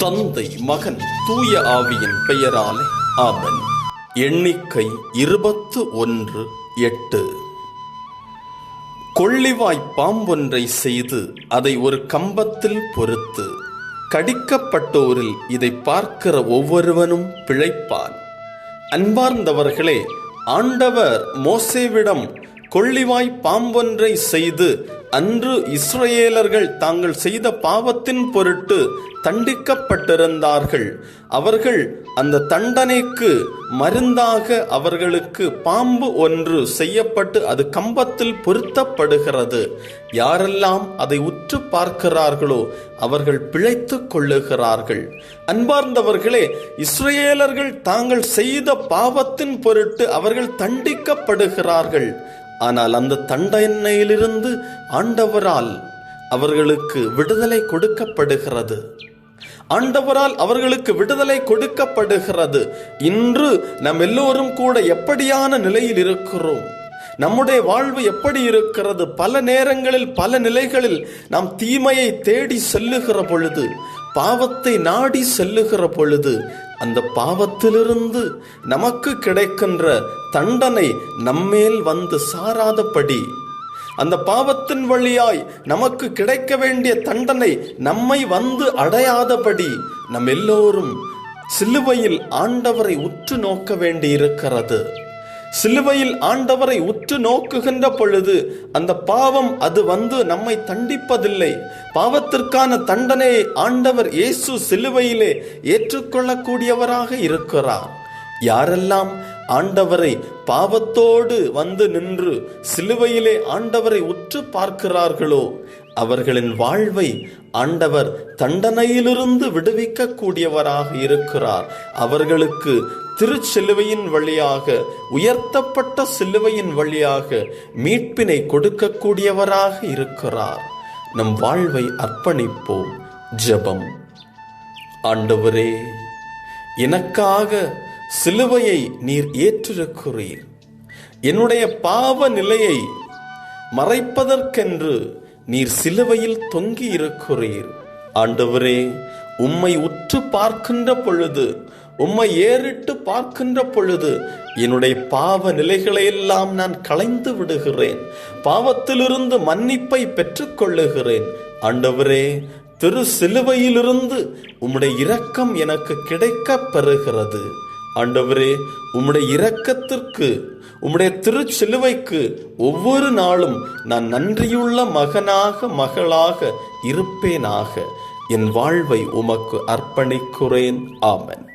தந்தை, மகன், தூய ஆவியின் பெயராலே ஆமென். எண்ணிக்கை 21:8. கொள்ளிவாய் பாம்பொன்றை செய்து அதை ஒரு கம்பத்தில் பொறுத்து கடிக்கப்பட்டோரில் இதை பார்க்கிற ஒவ்வொருவனும் பிழைப்பான். அன்பார்ந்தவர்களே, ஆண்டவர் மோசேவிடம் கொள்ளிவாய் பாம்பொன்றை செய்து அன்று இஸ்ரவேலர்கள் தாங்கள் செய்த பாவத்தின் பொருட்டு தண்டிக்கப்பட்டிருந்தார்கள். அவர்கள் அந்த தண்டனைக்கு மருந்தாக அவர்களுக்கு பாம்பு ஒன்று செய்யப்பட்டு அது கம்பத்தில் பொருத்தப்படுகிறது. யாரெல்லாம் அதை உற்று பார்க்கிறார்களோ அவர்கள் பிழைத்துக் கொள்ளுகிறார்கள். அன்பார்ந்தவர்களே, இஸ்ரவேலர்கள் தாங்கள் செய்த பாவத்தின் பொருட்டு அவர்கள் தண்டிக்கப்படுகிறார்கள். ஆனால் அந்த தண்டனையிலிருந்து ஆண்டவரால் அவர்களுக்கு விடுதலை கொடுக்கப்படுகிறது. ஆண்டவரால் அவர்களுக்கு விடுதலை கொடுக்கப்படுகிறது. இன்று நம் எல்லோரும் கூட எப்படியான நிலையில் இருக்கிறோம்? நம்முடைய வாழ்வு எப்படி இருக்கிறது? பல நேரங்களில் பல நிலைகளில் நாம் தீமையை தேடி செல்லுகிற பொழுது, பாவத்தை நாடி செல்லுகிற பொழுது, அந்த பாவத்திலிருந்து நமக்கு கிடைக்கின்ற தண்டனை நம்மேல் வந்து சாராதபடி, அந்த பாவத்தின் வழியாய் நமக்கு கிடைக்க வேண்டிய தண்டனை நம்மை வந்து அடையாதபடி நம் எல்லோரும் சிலுவையில் ஆண்டவரை உற்று நோக்க வேண்டி இருக்கிறது. சிலுவையில் ஆண்டவரை உற்று நோக்குகின்ற பொழுது அந்த பாவம் அது வந்து நம்மை தண்டிப்பதில்லை. பாவத்திற்கான தண்டனையை ஆண்டவர் இயேசு சிலுவையிலே ஏற்றுக்கொள்ளக்கூடியவராக இருக்கிறார். யாரெல்லாம் ஆண்டவரை பாவத்தோடு வந்து நின்று சிலுவையிலே ஆண்டவரை உற்று பார்க்கிறார்களோ அவர்களின் வாழ்வை ஆண்டவர் தண்டனையிலிருந்து விடுவிக்க கூடியவராக இருக்கிறார். அவர்களுக்கு திருச்சிலுவையின் வழியாக, உயர்த்தப்பட்ட சிலுவையின் வழியாக மீட்பினை கொடுக்கக்கூடியவராக இருக்கிறார். நம் வாழ்வை அர்ப்பணிப்போம். ஜெபம். ஆண்டவரே, எனக்காக சிலுவையை நீர் ஏற்றிருக்கிறீர். என்னுடைய பாவ நிலையை மறைப்பதற்கென்று நீர் சிலுவையில் தொங்கி இருக்கிறீர். ஆண்டவரே, உம்மை உற்று பார்க்கின்ற பொழுது, உம்மை ஏறிட்டு பார்க்கின்ற பொழுது என்னுடைய பாவ நிலைகளையெல்லாம் நான் களைந்து விடுகிறேன். பாவத்திலிருந்து மன்னிப்பை பெற்றுக்கொள்ளுகிறேன். ஆண்டவரே, திரு சிலுவையிலிருந்து உம்முடைய இரக்கம் எனக்கு கிடைக்க பெறுகிறது. ஆண்டவரே, உம்முடைய இரக்கத்திற்கு, உம்முடைய திருச்சிலுவைக்கு ஒவ்வொரு நாளும் நான் நன்றியுள்ள மகனாக, மகளாக இருப்பேனாக. என் வாழ்வை உமக்கு அர்ப்பணிக்கிறேன். ஆமென்.